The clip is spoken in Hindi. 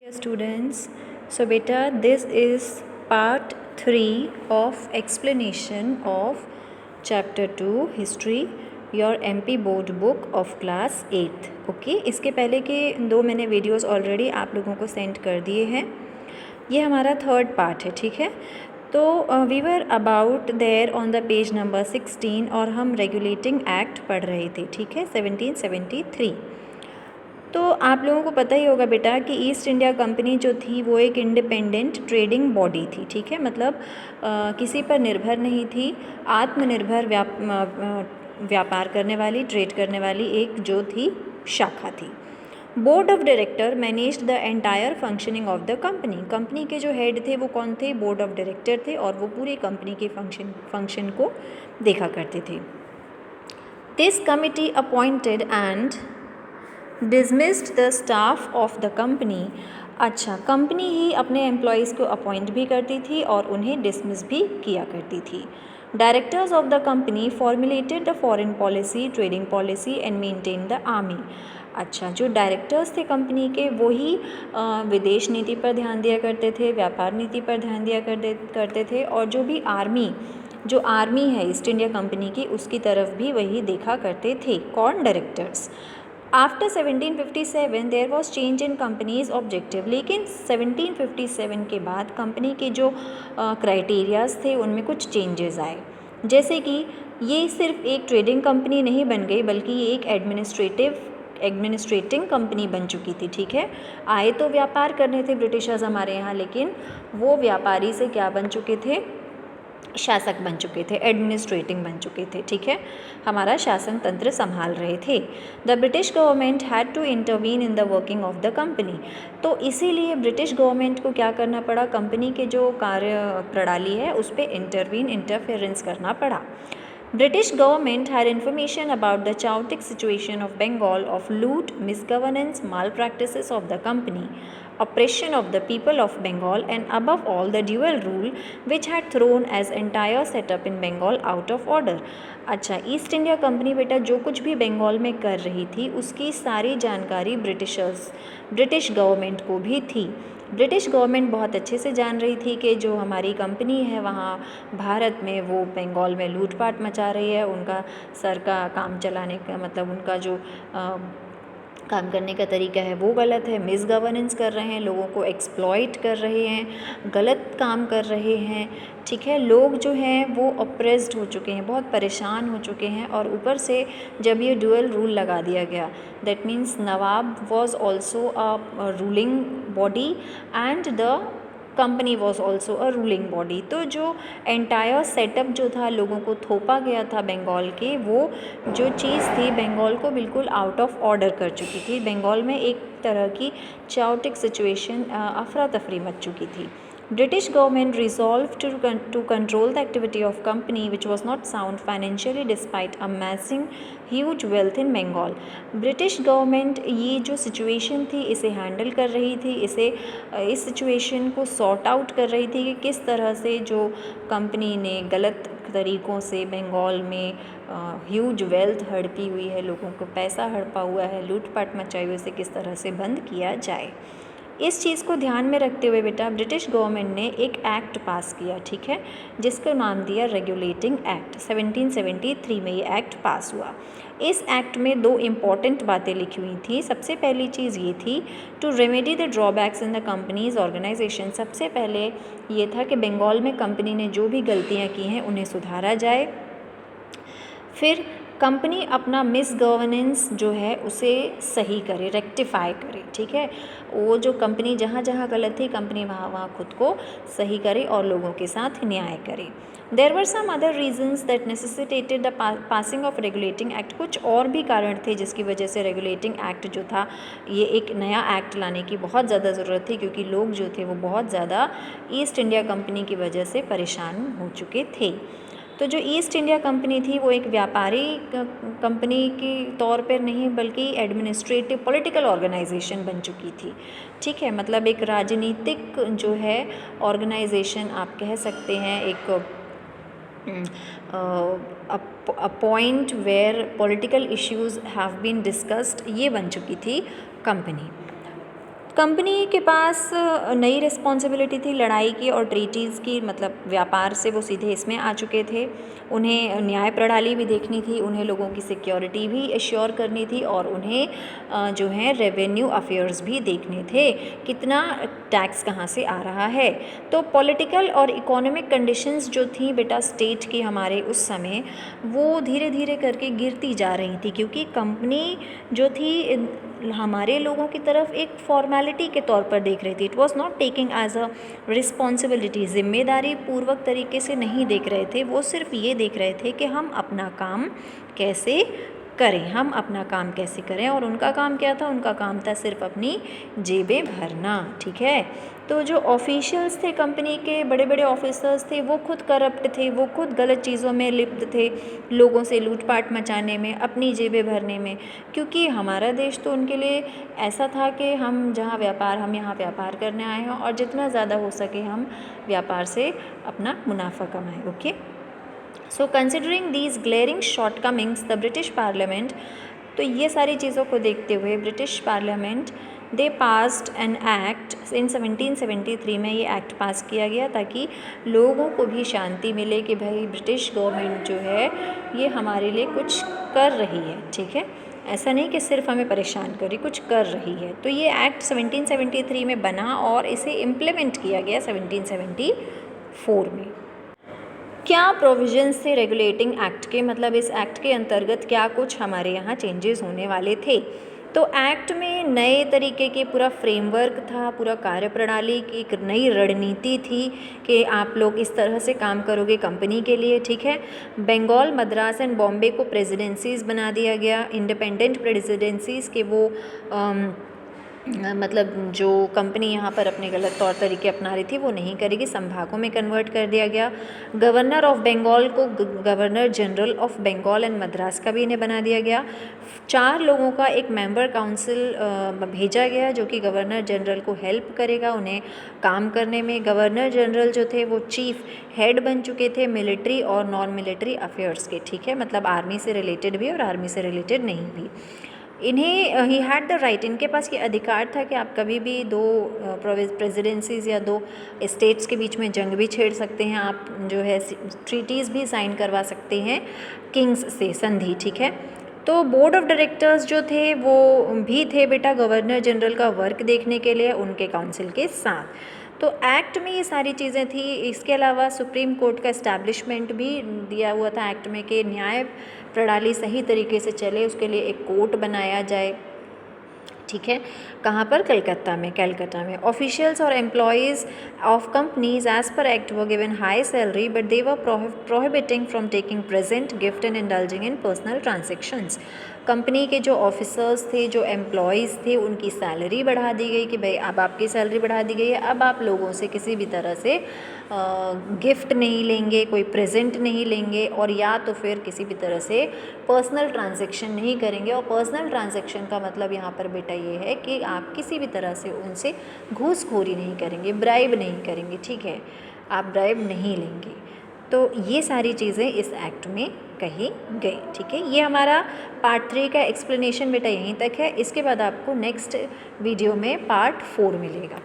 Students, so beta this is part 3 of explanation of chapter 2 history your MP board book of class 8th. Okay इसके पहले के 2 मैंने वीडियोस ऑलरेडी आप लोगों को सेंड कर दिए हैं. ये हमारा थर्ड पार्ट है. ठीक है, तो we were about there on the page number 16 और हम रेगुलेटिंग एक्ट पढ़ रहे थे. ठीक है, 1773. तो आप लोगों को पता ही होगा बेटा कि ईस्ट इंडिया कंपनी जो थी वो एक इंडिपेंडेंट ट्रेडिंग बॉडी थी. ठीक है, मतलब किसी पर निर्भर नहीं थी, आत्मनिर्भर व्यापार करने वाली, ट्रेड करने वाली एक जो थी शाखा थी. Board of director managed the entire functioning of the company. Company के जो हेड थे वो कौन थे? बोर्ड ऑफ डायरेक्टर थे और वो पूरी कंपनी के फंक्शन को देखा करते थे. This committee appointed and dismissed the staff of the company. अच्छा, कंपनी ही अपने एम्प्लॉयज़ को अपॉइंट भी करती थी और उन्हें डिसमिस भी किया करती थी. Directors of the company formulated the foreign policy, trading policy and maintain the army. अच्छा, जो डायरेक्टर्स थे कंपनी के वो ही विदेश नीति पर ध्यान दिया करते थे, व्यापार नीति पर ध्यान दिया करते थे और जो भी आर्मी है ईस्ट इंडिया कंपनी की उसकी तरफ भी वही देखा करते थे. कौन? Directors. After 1757 there was change in companies objective. लेकिन 1757 के बाद कंपनी के जो क्राइटेरियाज थे उनमें कुछ चेंजेस आए. जैसे कि ये सिर्फ एक ट्रेडिंग कंपनी नहीं बन गई बल्कि ये एक एडमिनिस्ट्रेटिंग कंपनी बन चुकी थी. ठीक है, आए तो व्यापार करने थे ब्रिटिशर्स हमारे यहाँ, लेकिन वो व्यापारी से क्या बन चुके थे? शासक बन चुके थे, एडमिनिस्ट्रेटिंग बन चुके थे. ठीक है, हमारा शासन तंत्र संभाल रहे थे. The British government had to intervene in the working of the company. तो इसीलिए ब्रिटिश गवर्नमेंट को क्या करना पड़ा? कंपनी के जो कार्य प्रणाली है उस पर इंटरफेरेंस करना पड़ा. British government had information about the chaotic situation of Bengal of loot, misgovernance, malpractices of the company, oppression of the people of Bengal and above all the dual rule which had thrown as entire setup in Bengal out of order. अच्छा, ईस्ट इंडिया कंपनी बेटा जो कुछ भी बंगाल में कर रही थी उसकी सारी जानकारी ब्रिटिश गवर्नमेंट को भी थी. ब्रिटिश गवर्नमेंट बहुत अच्छे से जान रही थी कि जो हमारी कंपनी है वहाँ भारत में वो बंगाल में लूटपाट मचा रही है. उनका सर का काम चलाने का मतलब उनका जो काम करने का तरीका है वो गलत है. मिस गवर्नेंस कर रहे हैं, लोगों को एक्सप्लॉइट कर रहे हैं, गलत काम कर रहे हैं. ठीक है, लोग जो हैं वो अप्रेस्ड हो चुके हैं, बहुत परेशान हो चुके हैं. और ऊपर से जब ये ड्यूअल रूल लगा दिया गया, that means Nawab was also a ruling body and the company was also a ruling body. तो जो एंटायर सेटअप जो था लोगों को थोपा गया था बंगाल के, वो जो चीज़ थी बंगाल को बिल्कुल आउट ऑफ ऑर्डर कर चुकी थी. बंगाल में एक तरह की चाओटिक सिचुएशन, अफरा तफरी मच चुकी थी. British government resolved to control the activity of company which was not sound financially despite amassing huge wealth in Bengal. British government ये जो situation थी इसे handle कर रही थी, इस situation को sort out कर रही थी कि किस तरह से जो company ने गलत तरीक़ों से बंगाल में ह्यूज वेल्थ हड़पी हुई है, लोगों को पैसा हड़पा हुआ है, लूटपाट मचाई हुई, उसे किस तरह से बंद किया जाए. इस चीज़ को ध्यान में रखते हुए बेटा ब्रिटिश गवर्नमेंट ने एक एक्ट पास किया. ठीक है, जिसका नाम दिया रेगुलेटिंग एक्ट. 1773 में ये एक्ट पास हुआ. इस एक्ट में 2 इम्पॉर्टेंट बातें लिखी हुई थी. सबसे पहली चीज़ ये थी to remedy the drawbacks in the companies organisation. सबसे पहले ये था कि बंगाल में कंपनी ने जो भी गलतियाँ की हैं उन्हें सुधारा जाए. फिर कंपनी अपना मिस गवर्नेंस जो है उसे सही करे, रेक्टिफाई करे. ठीक है, वो जो कंपनी जहाँ जहाँ गलत थी कंपनी वहाँ खुद को सही करे और लोगों के साथ न्याय करे. There were some other reasons that necessitated the passing of regulating act. कुछ और भी कारण थे जिसकी वजह से रेगुलेटिंग एक्ट जो था, ये एक नया एक्ट लाने की बहुत ज़्यादा ज़रूरत थी क्योंकि लोग जो थे वो बहुत ज़्यादा ईस्ट इंडिया कंपनी की वजह से परेशान हो चुके थे. तो जो ईस्ट इंडिया कंपनी थी वो एक व्यापारी कंपनी के तौर पर नहीं बल्कि एडमिनिस्ट्रेटिव पॉलिटिकल ऑर्गेनाइजेशन बन चुकी थी. ठीक है, मतलब एक राजनीतिक जो है ऑर्गेनाइजेशन आप कह सकते हैं, एक a point where political issues have been discussed, ये बन चुकी थी कंपनी. कंपनी के पास नई रिस्पॉन्सिबिलिटी थी लड़ाई की और ट्रीटीज़ की, मतलब व्यापार से वो सीधे इसमें आ चुके थे। उन्हें न्याय प्रणाली भी देखनी थी, उन्हें लोगों की सिक्योरिटी भी एश्योर करनी थी और उन्हें जो है रेवेन्यू अफेयर्स भी देखने थे, कितना टैक्स कहाँ से आ रहा है। तो पॉलिटिकल और इकोनॉमिक कंडीशंस जो थी बेटा स्टेट की हमारे उस समय, वो धीरे धीरे करके गिरती जा रही थी, क्योंकि कंपनी जो थी हमारे लोगों की तरफ एक फॉर्मेलिटी के तौर पर देख रही थी। It was not taking as a responsibility, जिम्मेदारी पूर्वक तरीके से नहीं देख रहे थे। वो सिर्फ ये देख रहे थे कि हम अपना काम कैसे करें, हम अपना काम कैसे करें। और उनका काम क्या था? उनका काम था सिर्फ अपनी जेबें भरना, ठीक है। तो जो ऑफिशियल्स थे कंपनी के, बड़े बड़े ऑफिसर्स थे, वो खुद करप्ट थे, वो खुद गलत चीज़ों में लिप्त थे, लोगों से लूटपाट मचाने में, अपनी जेबें भरने में। क्योंकि हमारा देश तो उनके लिए ऐसा था कि हम यहाँ व्यापार करने आए हैं और जितना ज़्यादा हो सके हम व्यापार से अपना मुनाफा कमाएं। Okay, so considering these glaring shortcomings the British parliament, तो ये सारी चीज़ों को देखते हुए British parliament they passed an act in 1773 में। ये एक्ट पास किया गया ताकि लोगों को भी शांति मिले कि भाई ब्रिटिश गवर्नमेंट जो है ये हमारे लिए कुछ कर रही है, ठीक है। ऐसा नहीं कि सिर्फ हमें परेशान करे, कुछ कर रही है। तो ये एक्ट 1773 में बना और इसे इम्प्लीमेंट किया गया 1774 में। क्या प्रोविजंस थे रेगुलेटिंग एक्ट के, मतलब इस एक्ट के अंतर्गत क्या कुछ हमारे यहाँ चेंजेस होने वाले थे। तो एक्ट में नए तरीके के पूरा फ्रेमवर्क था, पूरा कार्यप्रणाली की एक नई रणनीति थी कि आप लोग इस तरह से काम करोगे कंपनी के लिए, ठीक है। बंगाल, मद्रास एंड बॉम्बे को प्रेसिडेंसीज़ बना दिया गया, इंडिपेंडेंट प्रेसिडेंसीज़ के वो मतलब जो कंपनी यहाँ पर अपने गलत तौर तरीके अपना रही थी वो नहीं करेगी, संभागों में कन्वर्ट कर दिया गया। गवर्नर ऑफ बंगाल को governor general of Bengal and Madras का भी इन्हें बना दिया गया। 4 लोगों का एक मेंबर काउंसिल भेजा गया जो कि गवर्नर जनरल को हेल्प करेगा उन्हें काम करने में। गवर्नर जनरल जो थे वो चीफ हेड बन चुके थे मिलिट्री और नॉन मिलिट्री अफेयर्स के, ठीक है, मतलब आर्मी से रिलेटेड भी और आर्मी से रिलेटेड नहीं भी। इन्हें ही हैड द राइट, इनके पास ये अधिकार था कि आप कभी भी 2 प्रेसिडेंसीज़ या 2 स्टेट्स के बीच में जंग भी छेड़ सकते हैं, आप जो है ट्रीटीज़ भी साइन करवा सकते हैं किंग्स से, संधि, ठीक है। तो बोर्ड ऑफ डायरेक्टर्स जो थे वो भी थे बेटा गवर्नर जनरल का वर्क देखने के लिए उनके काउंसिल के साथ। तो एक्ट में ये सारी चीज़ें थी। इसके अलावा सुप्रीम कोर्ट का इस्टेब्लिशमेंट भी दिया हुआ था एक्ट में कि न्याय प्रणाली सही तरीके से चले, उसके लिए एक कोर्ट बनाया जाए, ठीक है। कहाँ पर? कलकत्ता में। ऑफिशियल्स और employees of companies as per act were given high salary but they were prohibiting from taking present gift and indulging in personal transactions. Company के जो ऑफिसर्स थे, जो एम्प्लॉयज़ थे, उनकी सैलरी बढ़ा दी गई कि भाई अब आपकी सैलरी बढ़ा दी गई है, अब आप लोगों से किसी भी तरह से गिफ्ट नहीं लेंगे, कोई प्रेजेंट नहीं लेंगे और या तो फिर किसी भी तरह से पर्सनल ट्रांजैक्शन नहीं करेंगे। और पर्सनल ट्रांजैक्शन का मतलब यहाँ पर बेटा ये है कि आप किसी भी तरह से उनसे घूसखोरी नहीं करेंगे, ब्राइब नहीं करेंगे, ठीक है, आप ब्राइब नहीं लेंगे। तो ये सारी चीज़ें इस एक्ट में कही गई, ठीक है। ये हमारा पार्ट 3 का एक्सप्लेनेशन बेटा यहीं तक है। इसके बाद आपको नेक्स्ट वीडियो में पार्ट 4 मिलेगा।